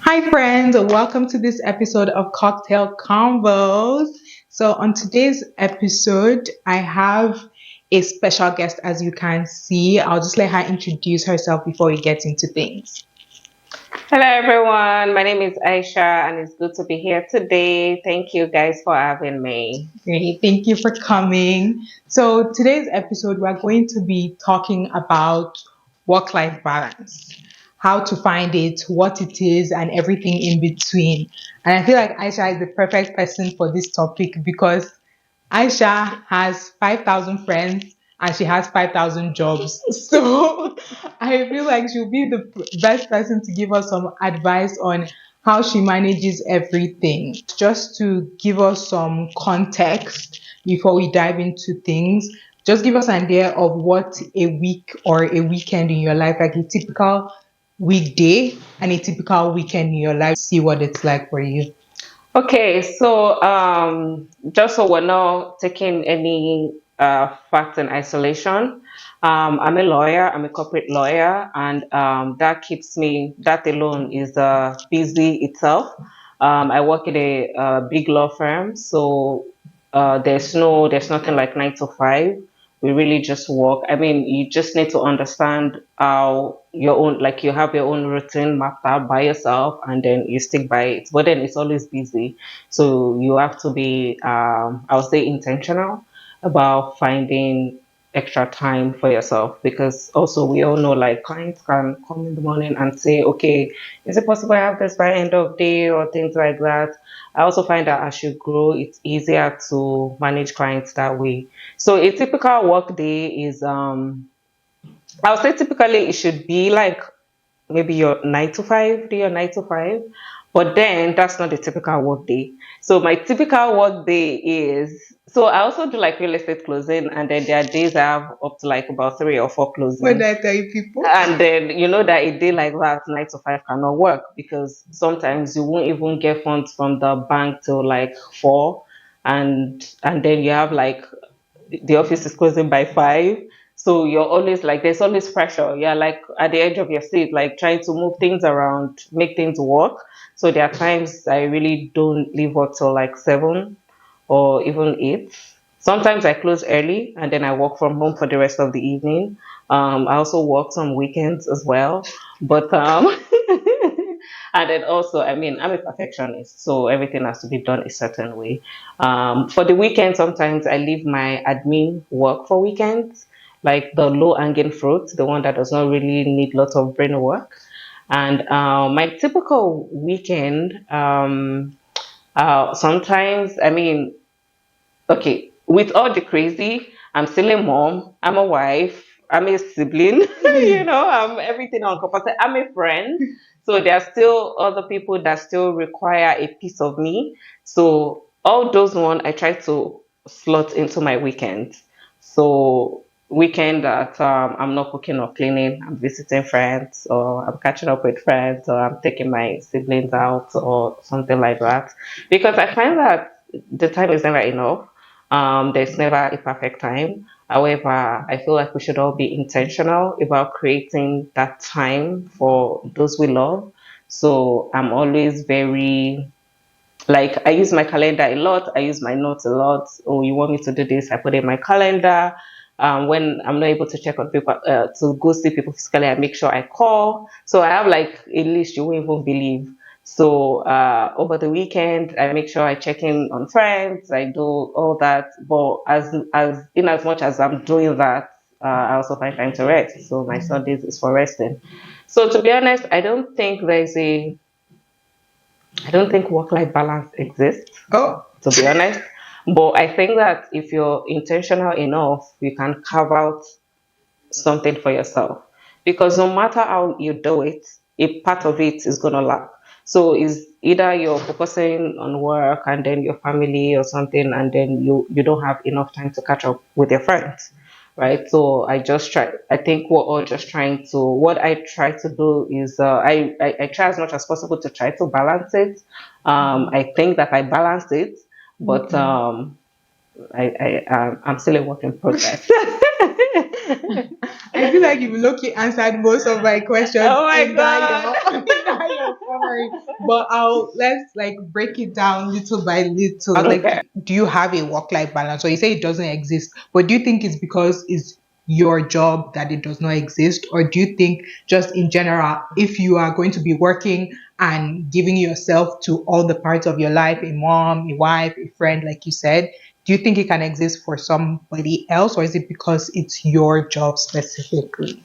Hi, friends, welcome to this episode of Cocktail Convos. So, on today's episode, I have a special guest, as you can see. I'll just let her introduce herself before we get into things. Hello, everyone. My name is Aisha, and it's good to be here today. Thank you guys for having me. Great, thank you for coming. So, today's episode, we're going to be talking about work life balance, how to find it, what it is, and everything in between. And I feel like Aisha is the perfect person for this topic because Aisha has 5,000 friends and she has 5,000 jobs. So I feel like she'll be the best person to give us some advice on how she manages everything. Just to give us some context before we dive into things, just give us an idea of what a week or a weekend in your life, like a typical weekday and a typical weekend in your life, see what it's like for you. Okay, so just so we're not taking any facts in isolation, I'm a lawyer. I'm a corporate lawyer, and that alone is busy itself. I work in a big law firm, so there's nothing like 9 to 5. We really just work. I mean, you just need to understand how your own, like you have your own routine mapped out by yourself, and then you stick by it. But then it's always busy, so you have to be, I would say, intentional about finding extra time for yourself, because also we all know like clients can come in the morning and say, okay, is it possible I have this by end of day or things like that. I also find that as you grow, it's easier to manage clients that way. So a typical work day is, I would say typically it should be like maybe your 9 to 5, do your 9 to 5, but then that's not the typical work day. So my typical work day is, so I also do like real estate closing, and then there are days I have up to like about 3 or 4 What did closings. I tell you people? And then you know that a day like that, 9 to 5 cannot work, because sometimes you won't even get funds from the bank till like 4, and then you have like the office is closing by 5. So you're always like, there's always pressure. You're like at the edge of your seat, like trying to move things around, make things work. So there are times I really don't leave up till like 7 or even 8. Sometimes I close early and then I work from home for the rest of the evening. I also work some weekends as well. But and then also, I mean, I'm a perfectionist, so everything has to be done a certain way. For the weekend, sometimes I leave my admin work for weekends, like the low hanging fruit, the one that does not really need lots of brain work. And my typical weekend, sometimes, I mean, okay, with all the crazy, I'm still a mom, I'm a wife, I'm a sibling, I'm everything encompassing. I'm a friend. So there are still other people that still require a piece of me. So all those one I try to slot into my weekend. So weekend that I'm not cooking or cleaning, I'm visiting friends, or I'm catching up with friends, or I'm taking my siblings out or something like that. Because I find that the time is never enough. There's never a perfect time. However, I feel like we should all be intentional about creating that time for those we love. So I'm always very, like, I use my calendar a lot. I use my notes a lot. Oh, you want me to do this? I put it in my calendar. When I'm not able to check on people, to go see people physically, I make sure I call. So I have like a list you won't even believe. So over the weekend, I make sure I check in on friends. I do all that. But as in as much as I'm doing that, I also find time to rest. So my Sundays is for resting. So to be honest, I don't think work-life balance exists, Oh, to be honest. But I think that if you're intentional enough, you can carve out something for yourself. Because no matter how you do it, a part of it is gonna lack. So is either you're focusing on work and then your family or something, and then you don't have enough time to catch up with your friends. Right. So I think we're all just trying to, what I try to do is, I try as much as possible to try to balance it. I think that I balance it, but I'm still a work in progress. I feel like you've lucky answered most of my questions Oh my in that god. your, in that your worry. But let's like break it down little by little. Okay. Like, do you have a work-life balance? Or you say it doesn't exist, but do you think it's because it's your job that it does not exist? Or do you think just in general, if you are going to be working and giving yourself to all the parts of your life, a mom, a wife, a friend, like you said, do you think it can exist for somebody else, or is it because it's your job specifically?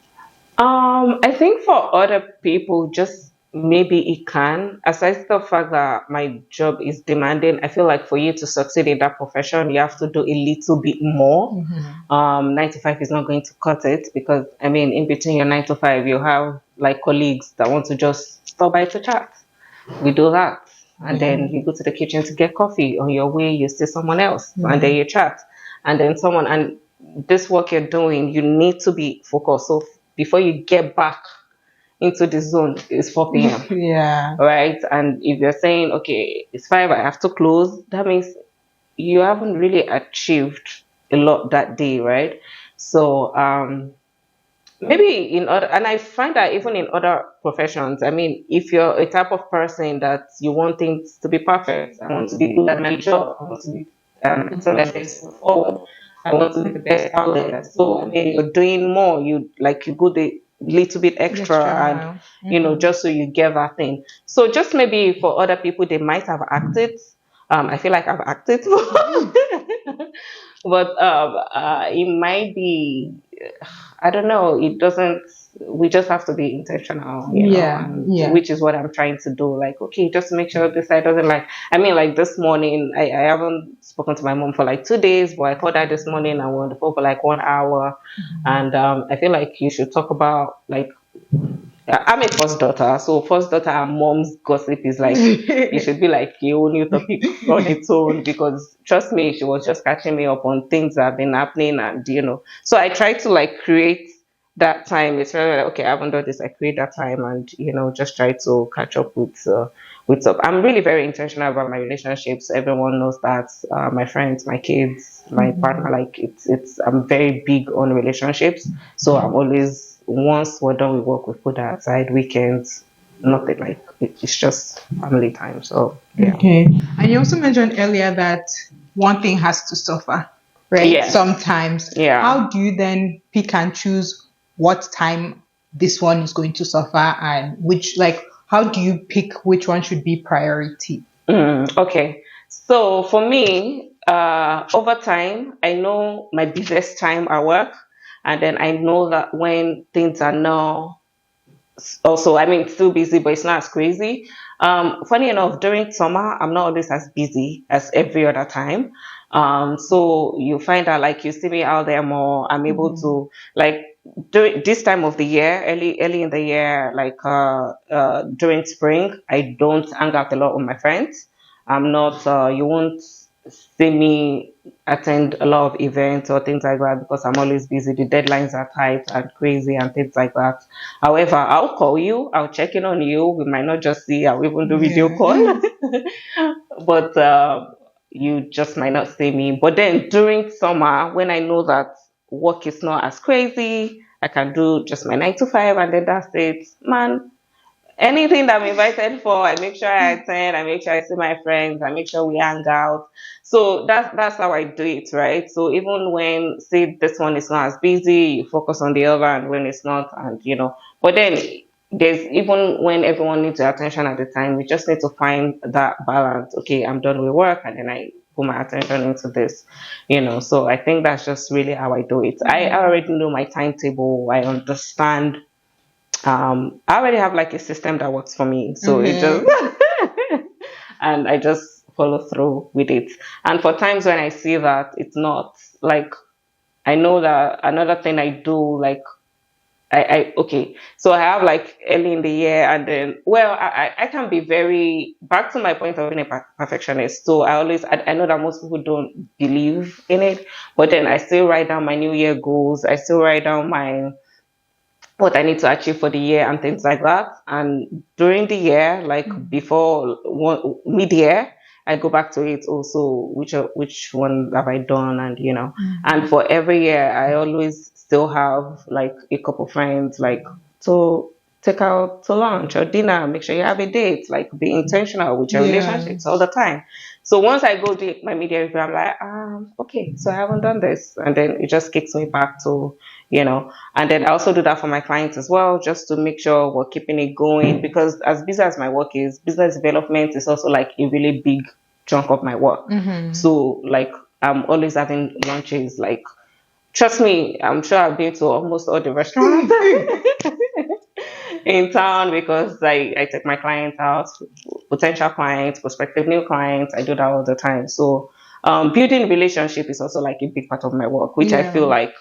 I think for other people, just maybe it can. Aside the fact that my job is demanding, I feel like for you to succeed in that profession, you have to do a little bit more. Mhm. 9 to 5 is not going to cut it because I mean, in between your 9 to 5, you have like colleagues that want to just stop by to chat. We do that. And Yeah. then you go to the kitchen to get coffee. On your way, you see someone else, and Yeah. then you chat. And then and this work you're doing, you need to be focused. So before you get back into the zone, it's 4 p.m. Yeah. Right? And if you're saying, okay, it's 5, I have to close, that means you haven't really achieved a lot that day, right? So maybe in other, and I find that even in other professions, I mean, if you're a type of person that you want things to be perfect, I want to be good at my job, I want to be putting my best foot forward, I want to be the best out there. So I mean, you're doing more, you go the little bit extra, and Extra. Mhm. just so you get that thing. So just maybe for other people, they might have acted. I feel like I've acted, but it might be. I don't know. It doesn't. We just have to be intentional, Yeah. and Yeah. which is what I'm trying to do. Like, okay, just make sure this side doesn't like. I mean, like this morning, I haven't spoken to my mom for like 2 days, but I called her this morning and we were on the phone for like 1 hour, and I feel like you should talk about like I'm a first daughter, so first daughter and mom's gossip is like it should be like a whole new topic on its own because trust me, she was just catching me up on things that have been happening and so I try to like create that time. It's really like okay, I haven't done this, I create that time and just try to catch up with stuff. I'm really very intentional about my relationships. Everyone knows that my friends, my kids, my partner, like it's I'm very big on relationships. So I'm always once we're done with work, we put that aside. Weekends, nothing like it's just family time. So yeah, Okay. And you also mentioned earlier that one thing has to suffer, right? yeah, Sometimes. yeah. How do you then pick and choose what time this one is going to suffer and which, like, how do you pick which one should be priority? Okay. So for me, over time, I know my busiest time at work, and then I know that when things are now also, I mean, it's still busy, but it's not as crazy. Funny enough, during summer, I'm not always as busy as every other time. So you find that like you see me out there more. I'm able to like during this time of the year, early in the year, like during spring, I don't hang out a lot with my friends. I'm not. You won't see me attend a lot of events or things like that because I'm always busy. The deadlines are tight and crazy and things like that. However, I'll call you, I'll check in on you. We might not just see, I'll even do video Yeah. call, but you just might not see me. But then during summer, when I know that work is not as crazy, I can do just my 9 to 5 and then that's it. Man, anything that I'm invited for, I make sure I attend. I make sure I see my friends. I make sure we hang out. So that's how I do it, right? So even when say this one is not as busy, you focus on the other, and when it's not, and But then there's even when everyone needs your attention at the time, we just need to find that balance. Okay, I'm done with work, and then I put my attention into this. So I think that's just really how I do it. I already know my timetable. I understand I already have like a system that works for me. So it just and I just follow through with it. And for times when I see that it's not like I know that another thing I do like I okay. So I have like early in the year and then well I can be very back to my point of being a perfectionist. So I know that most people don't believe in it, but then I still write down my new year goals. I still write down my what I need to achieve for the year and things like that. And during the year, like before mid year, I go back to it also, which one have I done, and and for every year, I always still have like a couple friends, like so. take out to lunch or dinner, make sure you have a date, like be intentional with your Yeah. relationships all the time. So once I go do my media review, I'm like, okay, so I haven't done this. And then it just kicks me back to, and then I also do that for my clients as well, just to make sure we're keeping it going. Because as busy as my work is, business development is also like a really big chunk of my work. Mm-hmm. So like I'm always having lunches, like trust me, I'm sure I've been to almost all the restaurants in town because I take my clients out, potential clients, prospective new clients. I do that all the time. So building relationship is also like a big part of my work, which I Yeah. feel like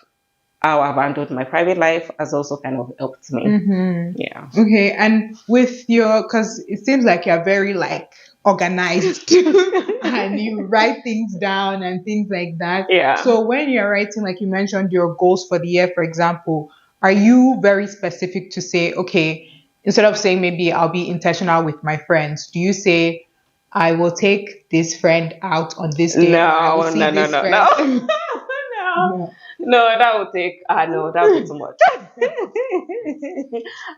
how I've handled my private life has also kind of helped me. Mm-hmm. Yeah. Okay, and with your, because it seems like you're very like organized and you write things down and things like that. Yeah. So when you're writing, like you mentioned, your goals for the year, for example, are you very specific to say, okay, instead of saying maybe I'll be intentional with my friends, do you say I will take this friend out on this day or I will No, see no, no, this no, no. friend? No. No. No, that would take no, that would be too much.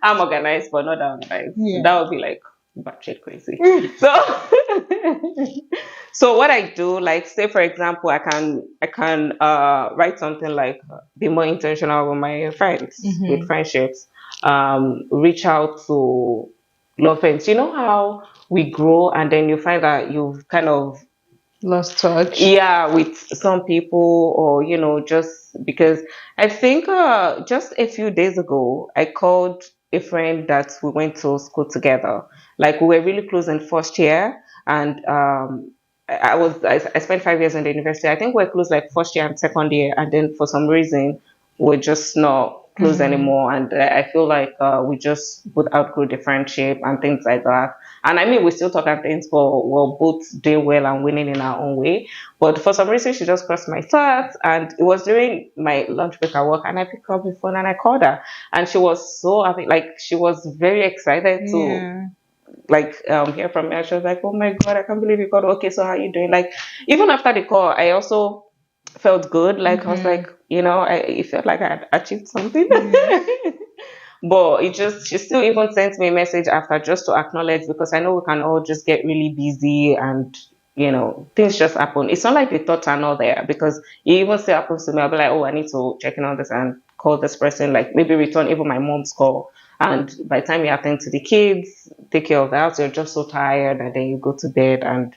I'm organized, but not that organized. Yeah. That would be like batshit crazy. So so what I do, like say for example, I can write something like be more intentional with my friends, with Mm-hmm. friendships, reach out to love friends. You know how we grow and then you find that you've kind of Lost touch. yeah with some people or just because I think just a few days ago I called a friend that we went to school together, like we were really close in first year, and I spent 5 years in the university. I think we're close like first year and second year, and then for some reason we're just not close Mm-hmm. anymore, and I feel like we just both outgrew the friendship and things like that. And I mean, we still talk and things, but we're both doing well and winning in our own way. But for some reason, she just crossed my path, and it was during my lunch break at work, and I picked up the phone and I called her, and she was so happy, like she was very excited to Yeah. like hear from me. And she was like, "Oh my god, I can't believe you called. Okay, so how are you doing?" Like even after the call, I also felt good. Like I was Mm-hmm. like, it felt like I had achieved something. Yeah. But it just she still even sent me a message after just to acknowledge, because I know we can all just get really busy and things just happen. It's not like the thoughts are not there, because it even still happens to me. I'll be like, oh, I need to check in on this and call this person, like maybe return even my mom's call. And by the time you attend to the kids, take care of the house, you're just so tired, and then you go to bed, and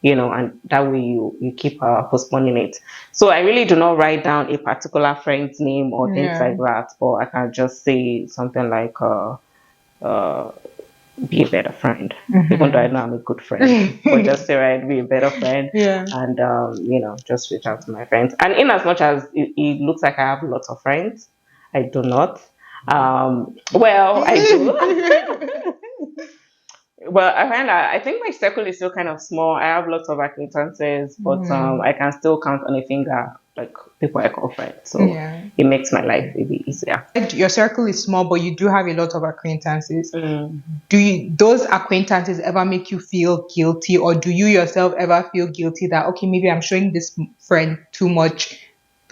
and that way you keep postponing it. So I really do not write down a particular friend's name or things Yeah. like that, but I can just say something like, uh, be a better friend. Even though I know I'm a good friend, but just say, right, be a better friend, Yeah. and just reach out to my friends. And in as much as it looks like I have lots of friends, I do not. Well, I do. Well, I think my circle is still kind of small. I have lots of acquaintances, but Mhm. I can still count on a finger like people I call friends. So Yeah. it makes my life a bit easier. Your circle is small, but you do have a lot of acquaintances. Mm. Do those acquaintances ever make you feel guilty, or do you yourself ever feel guilty that, okay, maybe I'm showing this friend too much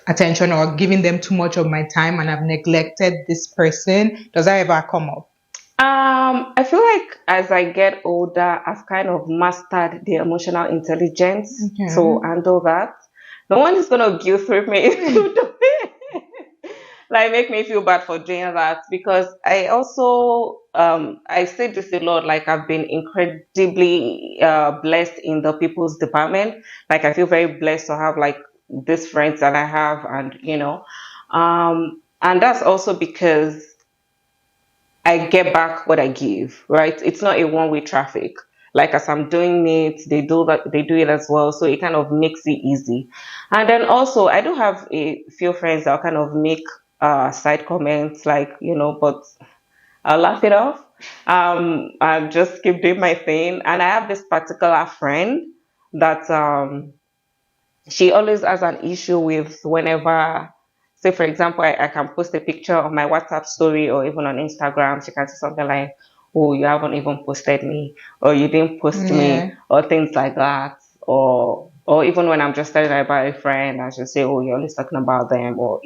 attention or giving them too much of my time and I've neglected this person? Does that ever come up? I feel like as I get older, I've kind of mastered the emotional intelligence to Okay. handle that. No one is gonna guilt trip me into doing like make me feel bad for doing that, because I also I say this a lot, like I've been incredibly blessed in the people's department. Like I feel very blessed to have like these friends that I have, and and that's also because I get back what I give, right? It's not a one-way traffic. Like as I'm doing it, they do it as well. So it kind of makes it easy. And then also I do have a few friends that kind of make side comments, like, but I'll laugh it off. I just keep doing my thing. And I have this particular friend that she always has an issue with whenever, say for example, I can post a picture on my WhatsApp story or even on Instagram. She can say something like, oh, you haven't even posted me, or you didn't post Yeah. me, or things like that. Or even when I'm just telling her about a friend, I should say, oh, you're always talking about them, or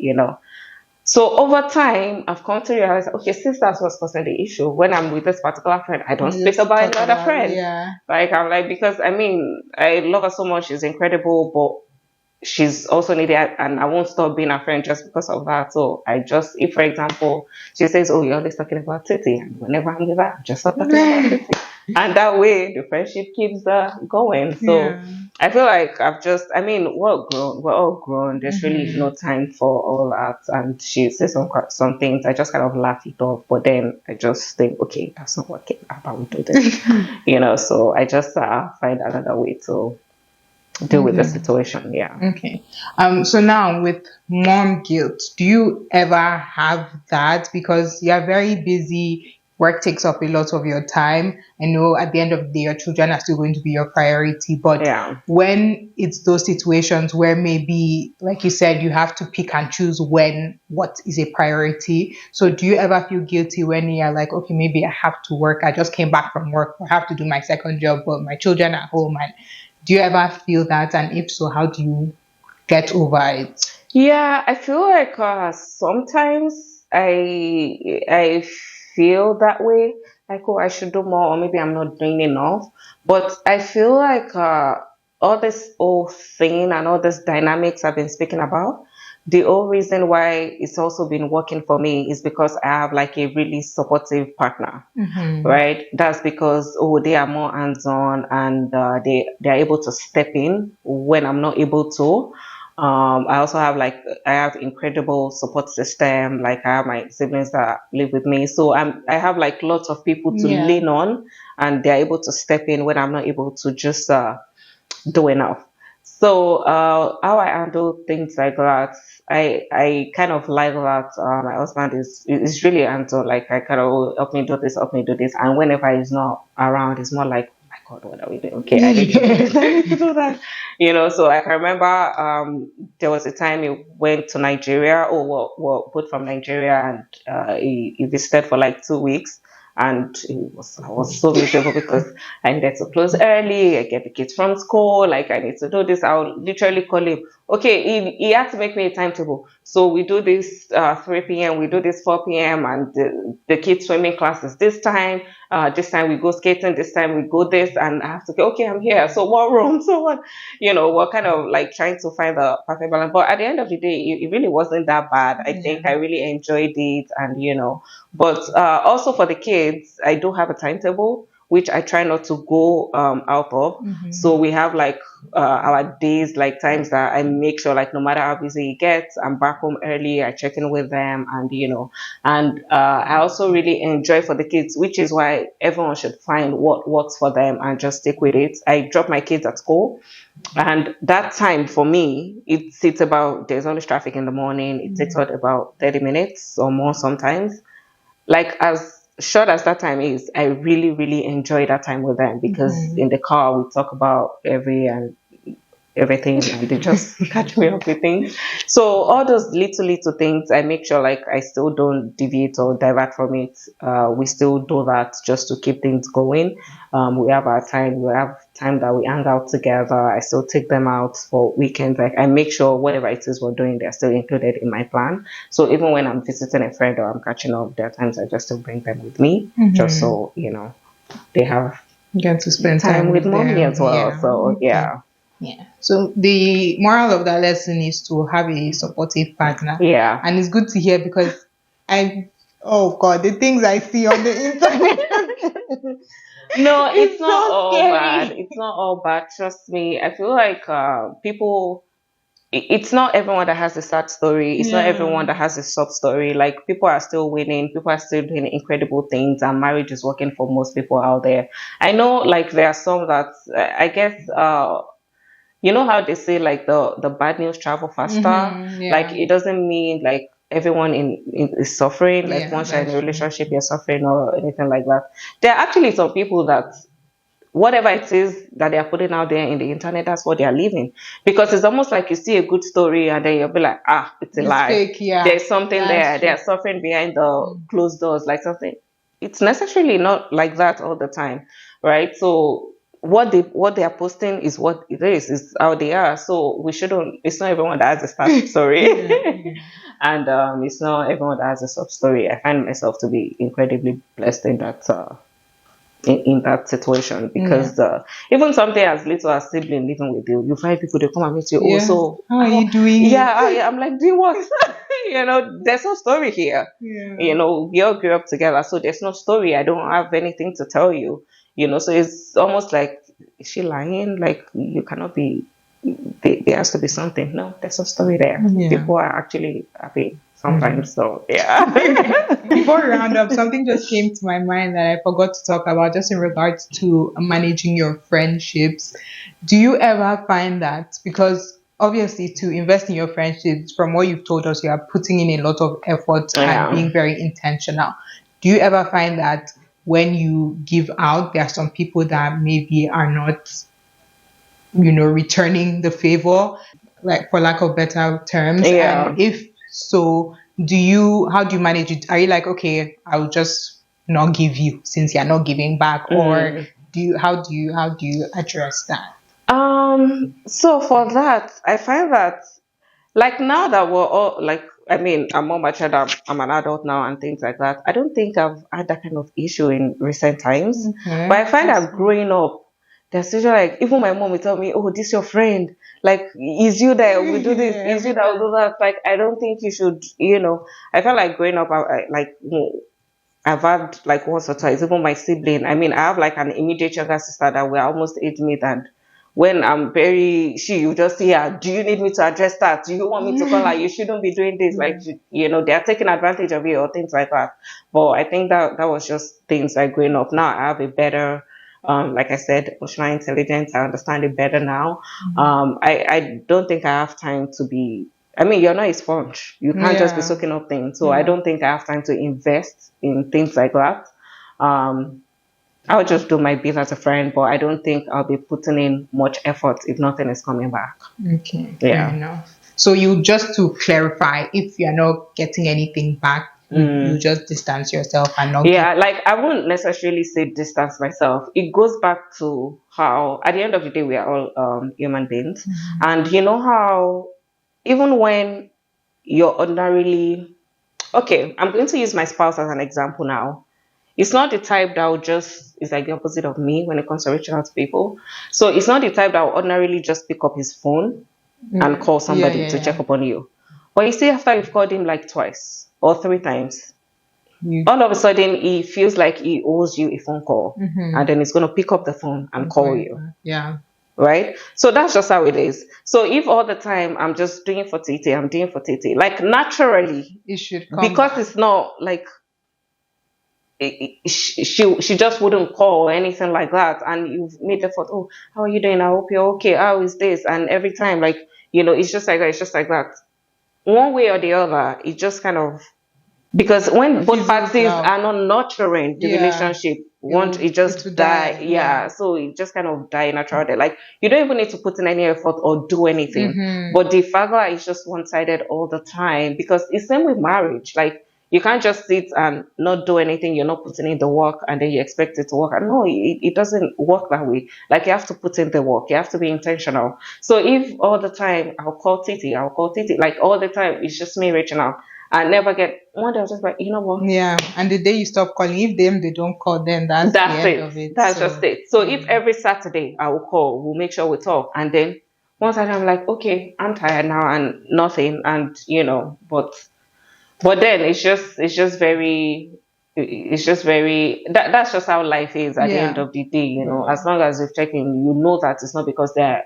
So over time, I've come to realize, okay, since that's what's causing the issue, when I'm with this particular friend, I don't You speak just about talk any other about it, friends. yeah. Like I'm like, because I mean, I love her so much, she's incredible, but she's also needed, and I won't stop being a friend just because of that. So I just, if for example, she says, oh, you're always talking about Titi, and whenever I'm with her, I'm just not talking about Titi. And that way the friendship keeps going. So Yeah. I feel like I've just, I mean, we're all grown. There's really Hmm. no time for all that. And she says some things, I just kind of laugh it off. But then I just think, okay, that's not working. How about we do this? So I just find another way to deal with the Okay. situation. Yeah. Okay. So now with mom guilt, do you ever have that? Because you're very busy, work takes up a lot of your time. I know at the end of the day, your children are still going to be your priority, but Yeah. when it's those situations where maybe, like you said, you have to pick and choose when what is a priority. So do you ever feel guilty when you're like, okay, maybe I have to work. I just came back from work. I have to do my second job, but my children are home. And do you ever feel that? And if so, how do you get over it? Yeah, I feel like sometimes I feel that way. Like, oh, I should do more, or maybe I'm not doing enough. But I feel like all this whole thing and all this dynamics I've been speaking about, the whole reason why it's also been working for me is because I have like a really supportive partner, Mm-hmm. right? That's because they are more hands-on, and they're able to step in when I'm not able to. I also have like I have incredible support system. Like I have my siblings that live with me, so I have like lots of people to Yeah. lean on, and they're able to step in when I'm not able to just do enough. So how I handle things like that, I kind of like that. My husband is really hands on. Like I kind of help me do this, help me do this, and whenever he's not around, it's more like, oh my God, what are we doing? Okay, I need to do this, I need to do that. So I can remember there was a time he went to Nigeria, or well, both from Nigeria, and he visited for like 2 weeks. And I was so miserable because I needed to close early. I get the kids from school. Like I need to do this. I'll literally call him. Okay, he had to make me a timetable. So we do this 3 p.m. We do this 4 p.m. And the kids swimming classes this time. This time we go skating. This time we go this. And I have to go. Okay, I'm here. So what room? So what? We're kind of like trying to find the perfect balance. But at the end of the day, it really wasn't that bad. I think I Yeah. really enjoyed it, and but also for the kids, I do have a timetable which I try not to go out of. So Mm-hmm. we have like our days, like times that I make sure, like no matter how busy it gets, I'm back home early. I check in with them, and I also really enjoy for the kids, which is why everyone should find what works for them and just stick with it. I drop my kids at school, and that time for me, it's about there's always traffic in the morning. It takes about 30 minutes or more sometimes. Like as short as that time is, I really, really enjoy that time with them, because Mm-hmm. in the car we talk about everything, and they just catch me up with things. So all those little things, I make sure like I still don't deviate or divert from it. We still do that just to keep things going. We have our time. We have time that we hang out together. I still take them out for weekends. Like I make sure whatever it is we're doing, they're still included in my plan. So even when I'm visiting a friend or I'm catching up, there are times I just still bring them with me, just Mm-hmm. so they have Get to spend time time with with mommy them. as well. Yeah. So Okay. yeah, Yeah. So the moral of that lesson is to have a supportive partner. yeah. And it's good to hear because oh God, the things I see on the internet. No, it's It's not so all bad. scary. It's not all bad. Trust me. I feel like people. It's not everyone that has a sad story. It's not Yeah. everyone that has a sob story. Like people are still winning. People are still doing incredible things, and marriage is working for most people out there. I know, like there are some that I guess. You know how they say like the bad news travel faster. Mm-hmm. Like Yeah. it doesn't mean like everyone is suffering. Like Yeah, once you're in that's a true. relationship, you're suffering or anything like that. There are actually some people that whatever it is that they are putting out there in the internet, that's what they are living. Because it's almost like you see a good story and then you'll be like, it's a It's lie. fake, yeah. There's something there. That's They true. are suffering behind the Mm. closed doors, like something. It's necessarily not like that all the time, right? So what they are posting is what it is how they are. So we shouldn't. It's not everyone that has a start story, and it's not everyone that has a sub story. I find myself to be incredibly blessed in that. In that situation, because even something as little as sibling living with you, you find people they come and meet you. Oh, Yeah. so How are you doing? yeah, I'm like, doing what? There's no story here. Yeah. We all grew up together, so there's no story. I don't have anything to tell you. So it's almost like, is she lying? Like, you cannot be. There has to be something. No, there's no story there. Yeah. People are actually happy sometimes. So yeah. Before we round up, something just came to my mind that I forgot to talk about, just in regards to managing your friendships. Do you ever find that, because obviously to invest in your friendships, from what you've told us, you are putting in a lot of effort Yeah. and being very intentional. Do you ever find that when you give out, there are some people that maybe are not, returning the favor, like for lack of better terms? Yeah. And if so, how do you manage it? Are you like, okay, I'll just not give you since you're not giving back? Or how do you address that? So for that, I find that, like, now that we're all like, I mean, I'm more matured, I'm an adult now and things like that. I don't think I've had that kind of issue in recent times. Okay. But I find that growing up, there's usually, like, even my mom will tell me, oh, this your friend. Like, is you that will do this? Yeah, Is you that will do that? Like, I don't think you should, I felt like growing up, like, I've had like once or twice, even my sibling. I mean, I have like an immediate younger sister that we're almost age mate, and when I'm you just say, yeah, do you need me to address that? Do you want me to call her? You shouldn't be doing this. Like, they're taking advantage of you or things like that. But I think that was just things like growing up. Now I have a better, like I said, emotional intelligence. I understand it better now. I don't think I have time to be. I mean, you're not a sponge. You can't just be Yeah. soaking up things. So I don't think I have time to invest in things like that. Um, I'll just do my bit as a friend, but I don't think I'll be putting in much effort if nothing is coming back. Okay, fair enough. So just to clarify, if you're not getting anything back, you just distance yourself and not. Yeah, like, I wouldn't necessarily say distance myself. It goes back to how, at the end of the day, we are all human beings. And you know how, even when you're ordinarily, okay, I'm going to use my spouse as an example now. It's not the type that will just, it's like the opposite of me when it comes to reaching out to people. So it's not the type that will ordinarily just pick up his phone and call somebody to check up on you. But you see, after you've called him like twice or three times, all of a sudden he feels like he owes you a phone call, and then he's going to pick up the phone and call you. Yeah. Right? So that's just how it is. So if all the time I'm just doing for TT, I'm doing for TT, like, naturally, It should come because back. it's not like she just wouldn't call or anything like that, and you've made effort. Oh, how are you doing? I hope you're okay. How is this? And every time, like, it's just like that. It's just like that. One way or the other, it just kind of, because when both parties are not nurturing the relationship, it just die. Yeah. So it just kind of die naturally. Like, you don't even need to put in any effort or do anything. But the father is just one-sided all the time, because it's same with marriage. Like, you can't just sit and not do anything. You're not putting in the work and then you expect it to work. And no, it doesn't work that way. Like, you have to put in the work. You have to be intentional. So if all the time I'll call Titi, like, all the time it's just me reaching out, I never get one day. I was just like, you know what? Yeah, and the day you stop calling, if they don't call, then that's the end of it. That's just it. So if every Saturday I will call, we'll make sure we talk, and then one Saturday I'm like, okay, I'm tired now and nothing, and but then that's just how life is at the end of the day. As long as you've checked in, that it's not because they're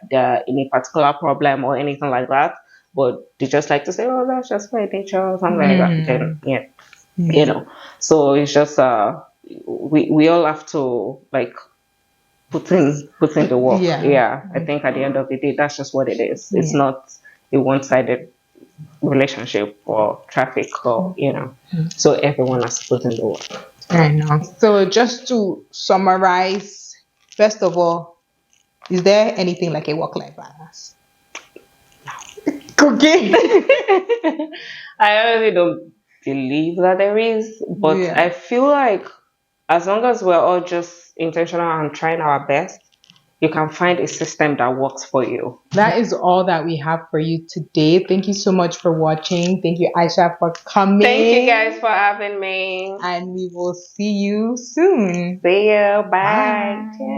in a particular problem or anything like that, but they just like to say, oh, that's just my nature or something like that. Then so it's just we all have to, like, put in the work. I think at the end of the day, that's just what it is. It's not a one-sided relationship or traffic, or so everyone has to put in the work. I know. So just to summarize, first of all, is there anything like a work-life balance? Cooking. I really don't believe that there is, but I feel like as long as we're all just intentional and trying our best, you can find a system that works for you. That is all that we have for you today. Thank you so much for watching. Thank you, Aisha, for coming. Thank you guys for having me. And we will see you soon. See you. Bye. Bye.